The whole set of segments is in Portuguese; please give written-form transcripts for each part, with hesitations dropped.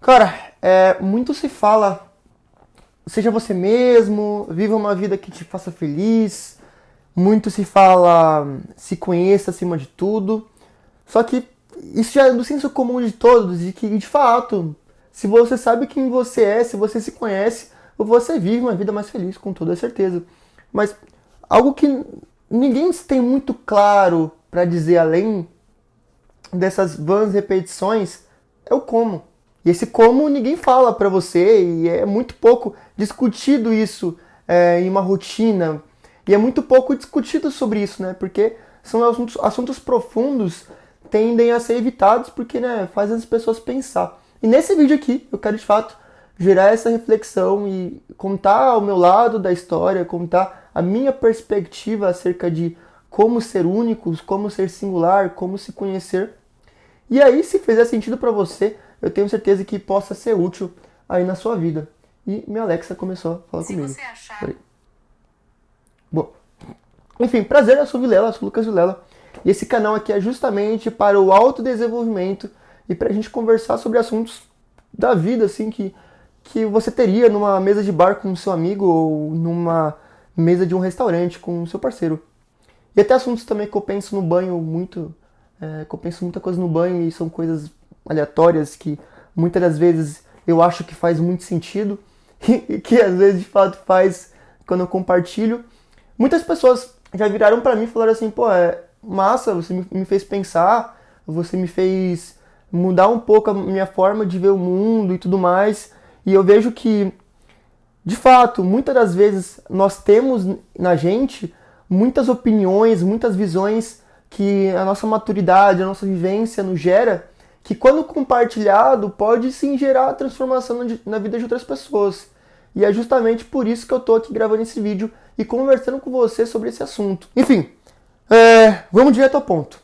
Cara, muito se fala, seja você mesmo, viva uma vida que te faça feliz. Muito se fala, se conheça acima de tudo. Só que isso já é do senso comum de todos, e que de fato, se você sabe quem você é, se você se conhece, você vive uma vida mais feliz, com toda certeza. Mas algo que ninguém tem muito claro para dizer além dessas vãs repetições é o como. E esse como ninguém fala pra você, e é muito pouco discutido isso em uma rotina. E é muito pouco discutido sobre isso, né? Porque são assuntos profundos, tendem a ser evitados porque, né, faz as pessoas pensar. E nesse vídeo aqui, eu quero de fato gerar essa reflexão e contar o meu lado da história, contar a minha perspectiva acerca de como ser únicos, como ser singular, como se conhecer. E aí, se fizer sentido pra você, eu tenho certeza que possa ser útil aí na sua vida. E minha Alexa começou a falar Se comigo. você achar. Peraí. Bom, enfim, prazer, eu sou Vilela, eu sou Lucas Vilela. E esse canal aqui é justamente para o autodesenvolvimento e pra gente conversar sobre assuntos da vida, assim, que você teria numa mesa de bar com o seu amigo ou numa mesa de um restaurante com o seu parceiro. E até assuntos também que eu penso no banho muito, que eu penso muita coisa no banho e são coisas aleatórias que muitas das vezes eu acho que faz muito sentido e que às vezes de fato faz quando eu compartilho. Muitas pessoas já viraram pra mim e falaram assim, pô, é massa, você me fez pensar, você me fez mudar um pouco a minha forma de ver o mundo e tudo mais. E eu vejo que de fato, muitas das vezes nós temos na gente muitas opiniões, muitas visões que a nossa maturidade, a nossa vivência nos gera, que quando compartilhado pode sim gerar transformação na vida de outras pessoas. E é justamente por isso que eu tô aqui gravando esse vídeo e conversando com você sobre esse assunto. Enfim, vamos direto ao ponto.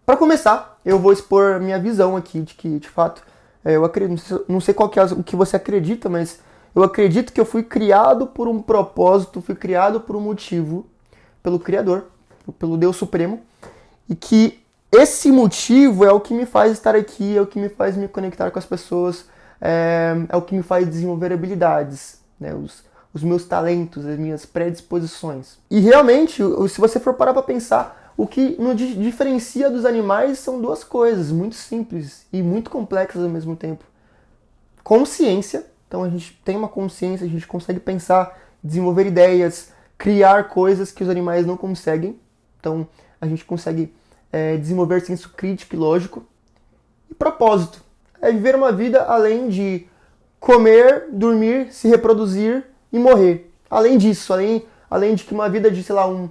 Para começar, eu vou expor minha visão aqui de que, de fato, eu acredito, não sei qual que é o que você acredita, mas eu acredito que eu fui criado por um propósito, fui criado por um motivo, pelo Criador, pelo Deus Supremo, e que esse motivo é o que me faz estar aqui, é o que me faz me conectar com as pessoas, é o que me faz desenvolver habilidades, né, os meus talentos, as minhas predisposições. E realmente, se você for parar para pensar, o que nos diferencia dos animais são duas coisas muito simples e muito complexas ao mesmo tempo. Consciência, então a gente tem uma consciência, a gente consegue pensar, desenvolver ideias, criar coisas que os animais não conseguem. Então a gente consegue desenvolver senso crítico e lógico. E propósito, é viver uma vida além de comer, dormir, se reproduzir e morrer. Além disso, além de que uma vida de, sei lá, um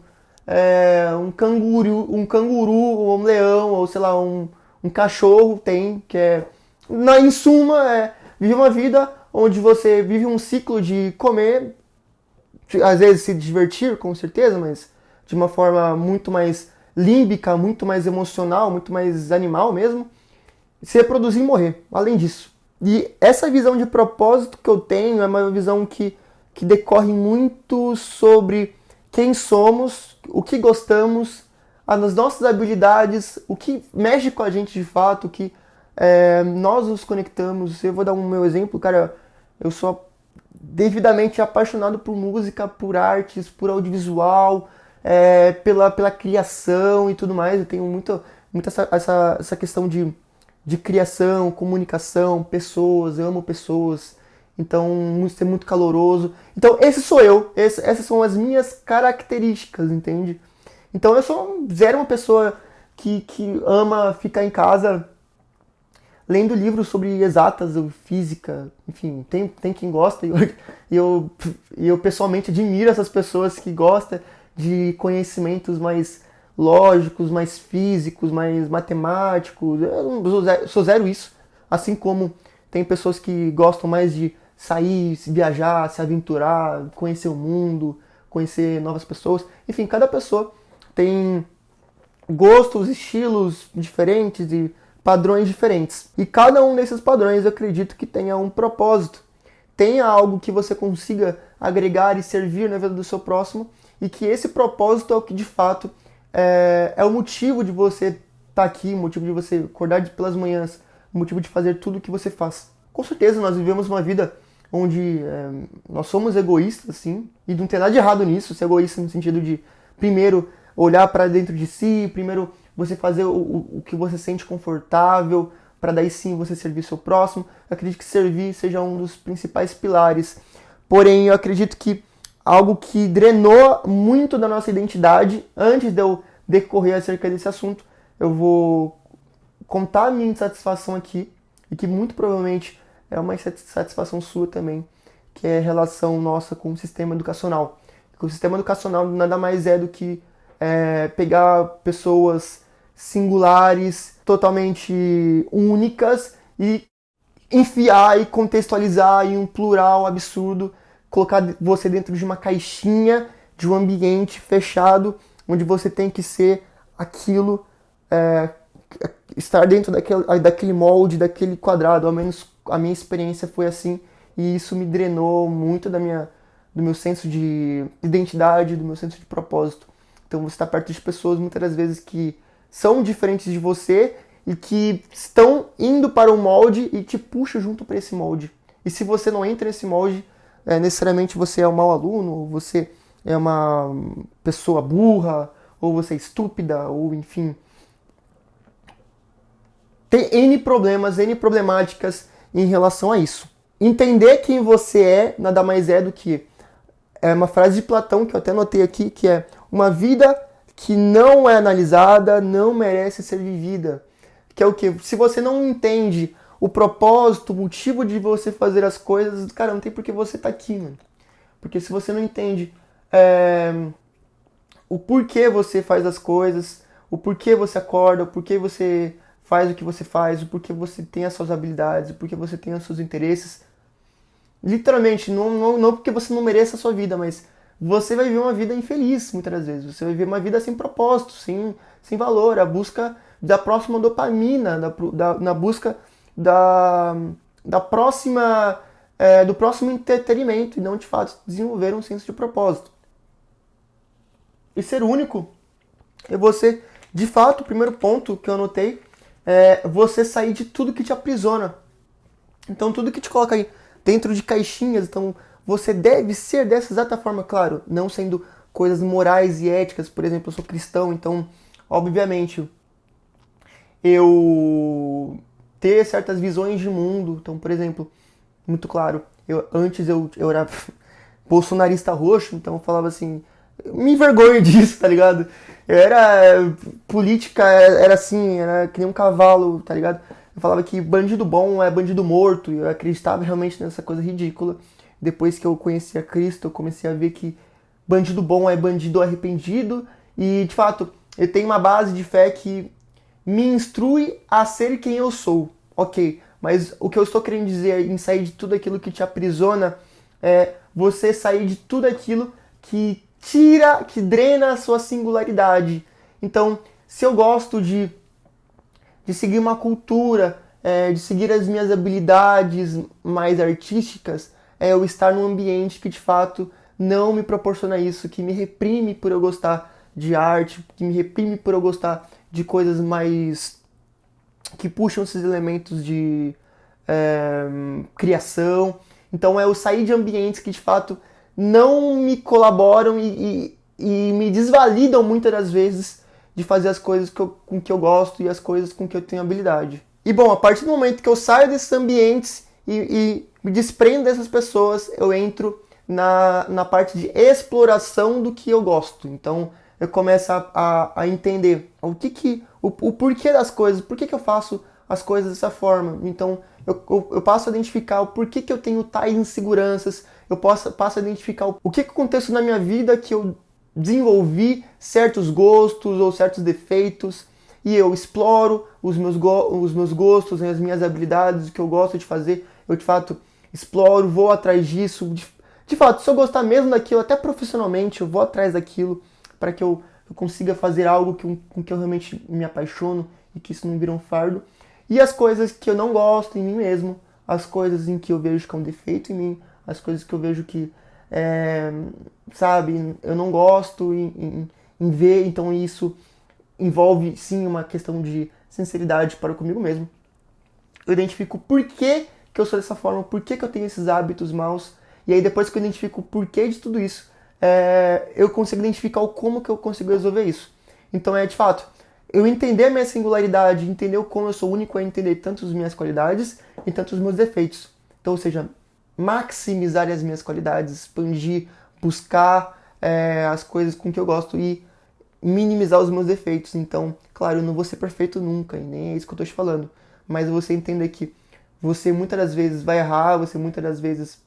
canguru, ou um leão, ou sei lá, um cachorro tem, que em suma, viver uma vida onde você vive um ciclo de comer, às vezes se divertir, com certeza, mas de uma forma muito mais límbica, muito mais emocional, muito mais animal mesmo, se reproduzir e morrer, além disso. E essa visão de propósito que eu tenho é uma visão que decorre muito sobre quem somos, o que gostamos, as nossas habilidades, o que mexe com a gente de fato, o que nós nos conectamos. Eu vou dar um meu exemplo, cara, eu sou devidamente apaixonado por música, por artes, por audiovisual, pela criação e tudo mais. Eu tenho muito essa questão de criação, comunicação, pessoas, eu amo pessoas, então ser muito caloroso. Então esse sou eu, essas são as minhas características, entende? Então eu sou zero uma pessoa que ama ficar em casa lendo livros sobre exatas ou física, enfim, tem quem gosta e eu pessoalmente admiro essas pessoas que gostam de conhecimentos mais lógicos, mais físicos, mais matemáticos. Eu sou zero isso, assim como tem pessoas que gostam mais de sair, se viajar, se aventurar, conhecer o mundo, conhecer novas pessoas. Enfim, cada pessoa tem gostos, estilos diferentes e padrões diferentes. E cada um desses padrões eu acredito que tenha um propósito, tenha algo que você consiga agregar e servir na vida do seu próximo, e que esse propósito é o que de fato é o motivo de você estar aqui, o motivo de você acordar pelas manhãs, o motivo de fazer tudo o que você faz. Com certeza nós vivemos uma vida onde nós somos egoístas, sim, e não tem nada de errado nisso, ser egoísta no sentido de, primeiro, olhar para dentro de si, primeiro você fazer o que você sente confortável, para daí sim você servir seu próximo. Eu acredito que servir seja um dos principais pilares. Porém, eu acredito que algo que drenou muito da nossa identidade, antes de eu decorrer acerca desse assunto, eu vou contar a minha insatisfação aqui, e que muito provavelmente é uma insatisfação sua também, que é a relação nossa com o sistema educacional. O sistema educacional nada mais é do que pegar pessoas singulares, totalmente únicas, e enfiar e contextualizar em um plural absurdo, colocar você dentro de uma caixinha, de um ambiente fechado, onde você tem que ser aquilo, estar dentro daquele molde, daquele quadrado. Ao menos a minha experiência foi assim, e isso me drenou muito do meu senso de identidade, do meu senso de propósito. Então você está perto de pessoas muitas das vezes que são diferentes de você e que estão indo para um molde e te puxam junto para esse molde. E se você não entra nesse molde, necessariamente você é um mau aluno, ou você é uma pessoa burra, ou você é estúpida, ou enfim. Tem N problemas, N problemáticas em relação a isso. Entender quem você é nada mais é do que uma frase de Platão que eu até anotei aqui, que é: uma vida que não é analisada não merece ser vivida. Que é o quê? Se você não entende o propósito, o motivo de você fazer as coisas, cara, não tem por que você tá aqui, mano. Porque se você não entende o porquê você faz as coisas, o porquê você acorda, o porquê você faz o que você faz, o porquê você tem as suas habilidades, o porquê você tem os seus interesses, literalmente, não porque você não mereça a sua vida, mas você vai viver uma vida infeliz, muitas das vezes. Você vai viver uma vida sem propósito, sem valor, a busca da próxima dopamina, na busca da próxima, do próximo entretenimento, e não, de fato, desenvolver um senso de propósito. E ser único é você, de fato, o primeiro ponto que eu anotei, é você sair de tudo que te aprisiona. Então, tudo que te coloca aí dentro de caixinhas, então você deve ser dessa exata forma, claro, não sendo coisas morais e éticas. Por exemplo, eu sou cristão, então, obviamente, eu ter certas visões de mundo. Então, por exemplo, muito claro, antes eu era bolsonarista roxo, então eu falava assim, eu me envergonho disso, tá ligado? Eu era, política era assim, era que nem um cavalo, tá ligado? Eu falava que bandido bom é bandido morto, e eu acreditava realmente nessa coisa ridícula. Depois que eu conheci a Cristo, eu comecei a ver que bandido bom é bandido arrependido, e de fato, eu tenho uma base de fé que me instrui a ser quem eu sou, ok? Mas o que eu estou querendo dizer em sair de tudo aquilo que te aprisiona é você sair de tudo aquilo que tira, que drena a sua singularidade. Então, se eu gosto de seguir uma cultura, de seguir as minhas habilidades mais artísticas, é eu estar num ambiente que de fato não me proporciona isso, que me reprime por eu gostar de arte, que me reprime por eu gostar de coisas mais que puxam esses elementos de criação. Então é eu sair de ambientes que de fato não me colaboram e me desvalidam muitas das vezes de fazer as coisas com que eu gosto e as coisas com que eu tenho habilidade. E bom, a partir do momento que eu saio desses ambientes e me desprendo dessas pessoas, eu entro na parte de exploração do que eu gosto. Então eu começo a entender o porquê das coisas, por que eu faço as coisas dessa forma. Então eu passo a identificar o porquê que eu tenho tais inseguranças, eu passo a identificar o que aconteceu na minha vida que eu desenvolvi certos gostos ou certos defeitos, e eu exploro os meus gostos, as minhas habilidades, o que eu gosto de fazer, eu de fato exploro, vou atrás disso. De fato, se eu gostar mesmo daquilo, até profissionalmente, eu vou atrás daquilo para que eu consiga fazer algo com que eu realmente me apaixono e que isso não vira um fardo. E as coisas que eu não gosto em mim mesmo, as coisas em que eu vejo que é um defeito em mim, as coisas que eu vejo que, sabe, eu não gosto em ver, então isso envolve sim uma questão de sinceridade para comigo mesmo. Eu identifico por que que eu sou dessa forma, por que eu tenho esses hábitos maus. E aí depois que eu identifico o porquê de tudo isso, eu consigo identificar o como que eu consigo resolver isso. Então de fato, eu entender a minha singularidade, entender o como eu sou único, é entender tanto as minhas qualidades e tanto os meus defeitos. Então, ou seja, maximizar as minhas qualidades, expandir, buscar as coisas com que eu gosto e minimizar os meus defeitos. Então, claro, eu não vou ser perfeito nunca, e nem é isso que eu estou te falando. Mas você entender que você muitas das vezes vai errar, você muitas das vezes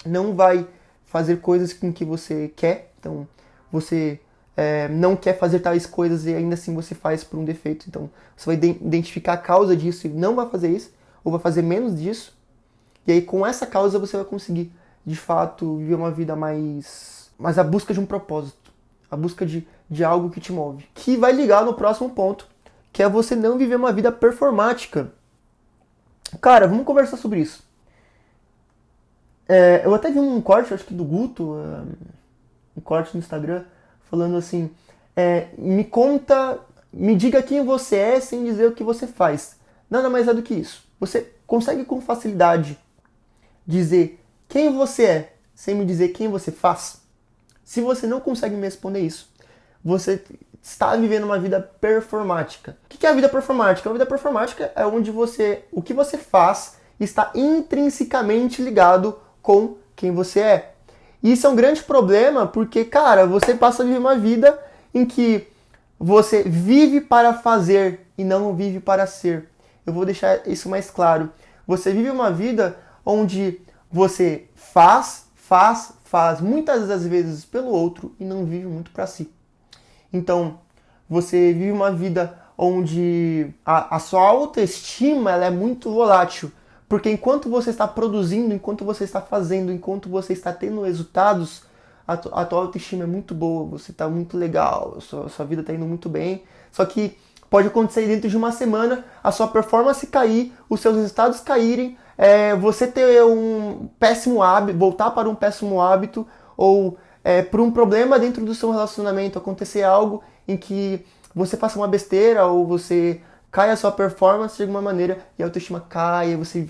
não vai fazer coisas com que você quer. Então, você não quer fazer tais coisas e ainda assim você faz por um defeito. Então, você vai identificar a causa disso e não vai fazer isso, ou vai fazer menos disso. E aí, com essa causa, você vai conseguir, de fato, viver uma vida mais a busca de um propósito, a busca de algo que te move. Que vai ligar no próximo ponto, que é você não viver uma vida performática. Cara, vamos conversar sobre isso. Eu até vi um corte, acho que do Guto, um corte no Instagram, falando assim, me diga quem você é sem dizer o que você faz. Nada mais é do que isso. Você consegue com facilidade dizer quem você é sem me dizer quem você faz? Se você não consegue me responder isso, você está vivendo uma vida performática. O que é a vida performática? A vida performática é onde o que você faz está intrinsecamente ligado com quem você é. E isso é um grande problema porque, cara, você passa a viver uma vida em que você vive para fazer e não vive para ser. Eu vou deixar isso mais claro. Você vive uma vida onde você faz muitas das vezes pelo outro e não vive muito para si. Então, você vive uma vida onde a sua autoestima ela é muito volátil. Porque enquanto você está produzindo, enquanto você está fazendo, enquanto você está tendo resultados, a tua autoestima é muito boa, você está muito legal, sua vida está indo muito bem. Só que pode acontecer dentro de uma semana, a sua performance cair, os seus resultados caírem, você ter um péssimo hábito, voltar para um péssimo hábito, ou por um problema dentro do seu relacionamento, acontecer algo em que você faça uma besteira, ou você cai a sua performance de alguma maneira, e a autoestima cai, e você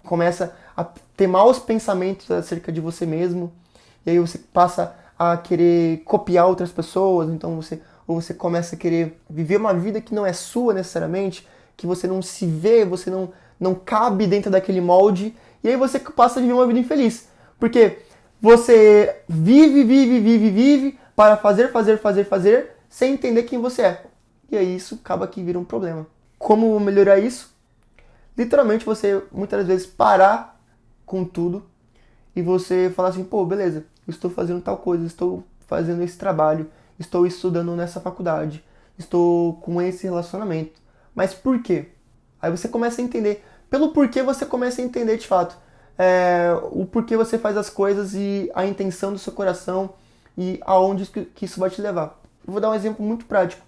começa a ter maus pensamentos acerca de você mesmo, e aí você passa a querer copiar outras pessoas, então você começa a querer viver uma vida que não é sua necessariamente, que você não se vê, você não cabe dentro daquele molde, e aí você passa a viver uma vida infeliz. Porque você vive para fazer, sem entender quem você é. E aí isso acaba que vira um problema. Como melhorar isso? Literalmente você muitas vezes parar com tudo e você falar assim, pô, beleza, eu estou fazendo tal coisa, estou fazendo esse trabalho, estou estudando nessa faculdade, estou com esse relacionamento. Mas por quê? Aí você começa a entender. Pelo porquê você começa a entender de fato. O porquê você faz as coisas e a intenção do seu coração e aonde que isso vai te levar. Eu vou dar um exemplo muito prático.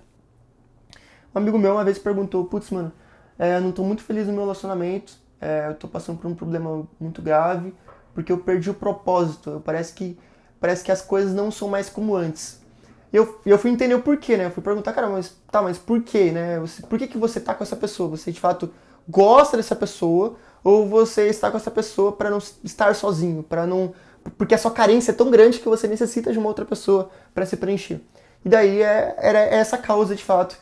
Um amigo meu uma vez perguntou, putz, mano, eu não tô muito feliz no meu relacionamento, eu tô passando por um problema muito grave, porque eu perdi o propósito, parece que as coisas não são mais como antes. E eu fui entender o porquê, né? Eu fui perguntar, cara, mas por quê, né? Por que você tá com essa pessoa? Você de fato gosta dessa pessoa ou você está com essa pessoa para não estar sozinho, porque a sua carência é tão grande que você necessita de uma outra pessoa para se preencher. E daí era essa causa de fato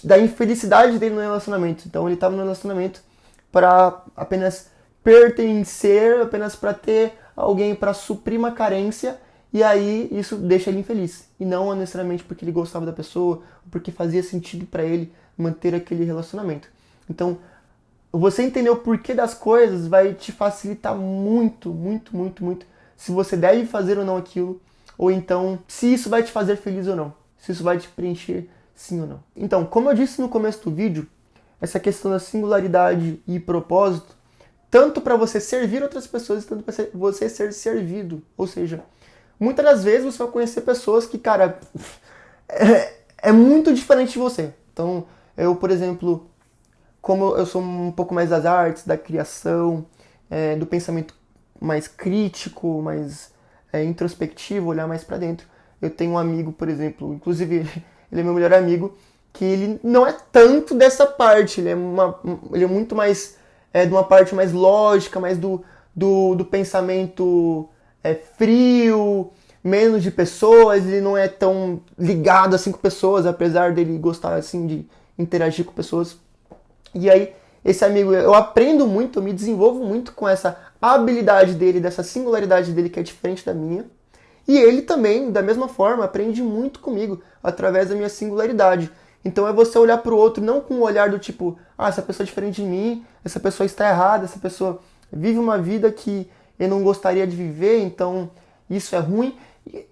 da infelicidade dele no relacionamento. Então ele estava no relacionamento para apenas pertencer, apenas para ter alguém para suprir uma carência, e aí isso deixa ele infeliz. E não necessariamente porque ele gostava da pessoa, ou porque fazia sentido para ele manter aquele relacionamento. Então, você entender o porquê das coisas vai te facilitar muito, muito, muito, muito se você deve fazer ou não aquilo, ou então se isso vai te fazer feliz ou não, se isso vai te preencher sim ou não. Então, como eu disse no começo do vídeo, essa questão da singularidade e propósito, tanto para você servir outras pessoas, tanto para você ser servido. Ou seja, muitas das vezes você vai conhecer pessoas que, cara, é muito diferente de você. Então, eu, por exemplo, como eu sou um pouco mais das artes, da criação, do pensamento mais crítico, mais introspectivo, olhar mais para dentro. Eu tenho um amigo, por exemplo, inclusive ele é meu melhor amigo, que ele não é tanto dessa parte, ele é muito mais de uma parte mais lógica, mais do pensamento frio, menos de pessoas, ele não é tão ligado assim com pessoas, apesar dele gostar assim de interagir com pessoas. E aí, esse amigo, eu aprendo muito, eu me desenvolvo muito com essa habilidade dele, dessa singularidade dele que é diferente da minha. E ele também, da mesma forma, aprende muito comigo, através da minha singularidade. Então é você olhar para o outro não com o olhar do tipo, essa pessoa é diferente de mim, essa pessoa está errada, essa pessoa vive uma vida que eu não gostaria de viver, então isso é ruim.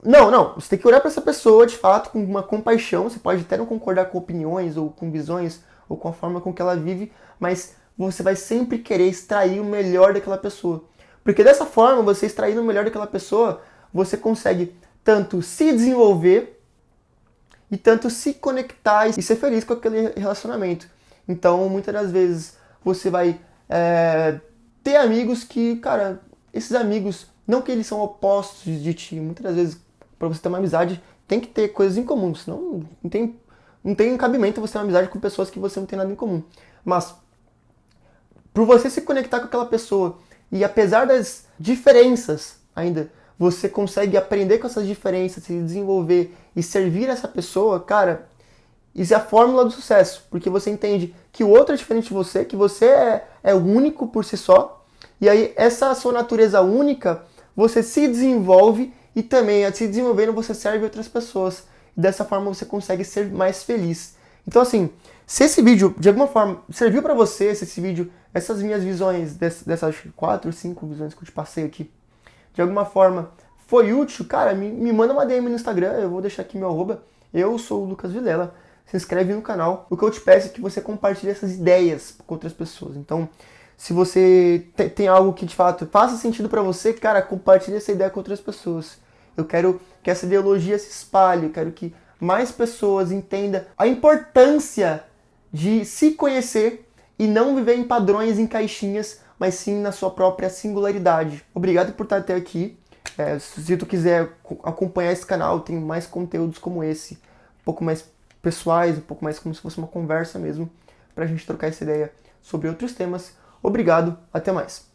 Não, você tem que olhar para essa pessoa de fato com uma compaixão, você pode até não concordar com opiniões ou com visões ou com a forma com que ela vive, mas você vai sempre querer extrair o melhor daquela pessoa. Porque dessa forma, você extraindo o melhor daquela pessoa, você consegue tanto se desenvolver e tanto se conectar e ser feliz com aquele relacionamento. Então, muitas das vezes, você vai ter amigos que, cara, esses amigos, não que eles são opostos de ti, muitas das vezes, para você ter uma amizade, tem que ter coisas em comum, senão não tem cabimento você ter uma amizade com pessoas que você não tem nada em comum. Mas, por você se conectar com aquela pessoa, e apesar das diferenças ainda, você consegue aprender com essas diferenças, se desenvolver e servir essa pessoa, cara, isso é a fórmula do sucesso, porque você entende que o outro é diferente de você, que você é único por si só, e aí essa sua natureza única, você se desenvolve e também, se desenvolvendo, você serve outras pessoas. E dessa forma você consegue ser mais feliz. Então assim, se esse vídeo de alguma forma serviu pra você, se esse vídeo, essas minhas visões, dessas 4 ou 5 visões que eu te passei aqui, de alguma forma foi útil, cara, me manda uma DM no Instagram, eu vou deixar aqui meu arroba. Eu sou o Lucas Vilela. Se inscreve no canal. O que eu te peço é que você compartilhe essas ideias com outras pessoas. Então, se você tem algo que de fato faça sentido pra você, cara, compartilhe essa ideia com outras pessoas. Eu quero que essa ideologia se espalhe, eu quero que mais pessoas entendam a importância de se conhecer e não viver em padrões, em caixinhas, mas sim na sua própria singularidade. Obrigado por estar até aqui. Se tu quiser acompanhar esse canal, tem mais conteúdos como esse, um pouco mais pessoais, um pouco mais como se fosse uma conversa mesmo, pra gente trocar essa ideia sobre outros temas. Obrigado, até mais.